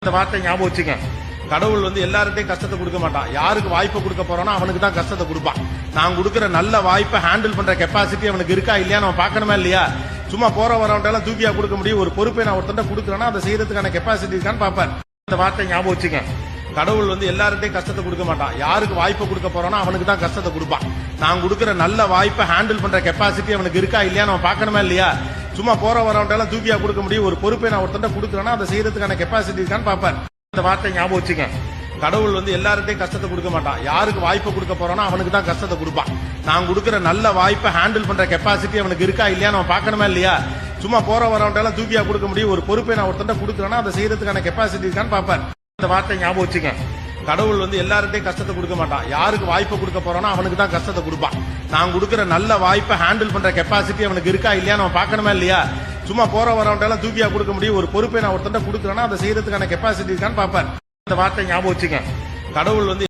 இந்த வார்த்தை ஞாபகம் வச்சுங்க. கடவுள் எல்லார்ட்டையும் கஷ்டத்தை கொடுக்க மாட்டான். யாருக்கு வாய்ப்பு கொடுக்க போறானோ அவனுக்கு தான் கஷ்டத்தை கொடுப்பான். நான் கொடுக்கிற நல்ல வாய்ப்பை ஹேண்டில் பண்ற கெப்பாசிட்டி அவனுக்கு இருக்கா இல்லையா நம்ம பார்க்கணுமா இல்லையா? சும்மா போற வரவன்ட்டெல்லாம் தூக்கியா கொடுக்க முடியும். ஒரு பொறுப்பை நான் ஒருத்தன் கொடுக்குறேன்னா அதை செய்யறதுக்கான கெப்பாசிட்டி இருக்கான்னு பார்ப்பேன். இந்த வார்த்தை ஞாபகம் வச்சுங்க. கடவுள் எல்லார்ட்டையும் கஷ்டத்தை கொடுக்க மாட்டான். யாருக்கு வாய்ப்பு கொடுக்க போறானோ அவனுக்கு தான் கஷ்டத்தை கொடுப்பான். நான் கொடுக்கிற நல்ல வாய்ப்பை ஹேண்டில் பண்ற கெப்பாசிட்டி அவனுக்கு இருக்கா இல்லையா நம்ம பார்க்கணுமா இல்லையா? சும்மா போற வரவன்ட்டெல்லாம் தூக்கியா கொடுக்க முடியும். ஒரு பொறுப்பை நான் ஒருத்தன் கொடுக்குறேன்னா அதை செய்யறதுக்கான கெப்பாசிட்டி இருக்கான்னு பார்ப்பேன். இந்த வார்த்தை ஞாபகம் வச்சுங்க. கடவுள் எல்லார்ட்டையும் கஷ்டத்தை கொடுக்க மாட்டான். யாருக்கு வாய்ப்பு கொடுக்க போறானோ அவனுக்கு தான் கஷ்டத்தை கொடுப்பான். நான் கொடுக்கிற நல்ல வாய்ப்பை ஹேண்டில் பண்ற கெப்பாசிட்டி அவனுக்கு இருக்கா இல்லையா நம்ம பார்க்கணுமா இல்லையா? சும்மா போற வரவன்ட்டெல்லாம் தூக்கியா கொடுக்க முடியும். ஒரு பொறுப்பை நான் ஒருத்தன் கொடுக்குறேன்னா அதை செய்யறதுக்கான கெப்பாசிட்டி இருக்கான்னு பார்ப்பேன். இந்த வார்த்தை ஞாபகம் வச்சுங்க. கடவுள் எல்லார்ட்டையும் கஷ்டத்தை கொடுக்க மாட்டான். யாருக்கு வாய்ப்பு கொடுக்க போறானோ அவனுக்கு தான் கஷ்டத்தை கொடுப்பான். நான் கொடுக்கிற நல்ல வாய்ப்பை ஹேண்டில் பண்ற கெப்பாசிட்டி அவனுக்கு இருக்கா இல்லையா நம்ம பார்க்கணுமா இல்லையா? சும்மா போற வரவன்ட்டெல்லாம் தூக்கியா கொடுக்க முடியும். ஒரு பொறுப்பை நான் ஒருத்தன் கொடுக்குறேன்னா அதை செய்யறதுக்கான கெப்பாசிட்டி இருக்கான்னு பார்ப்பேன். இந்த வார்த்தை ஞாபகம் வச்சுங்க. கடவுள்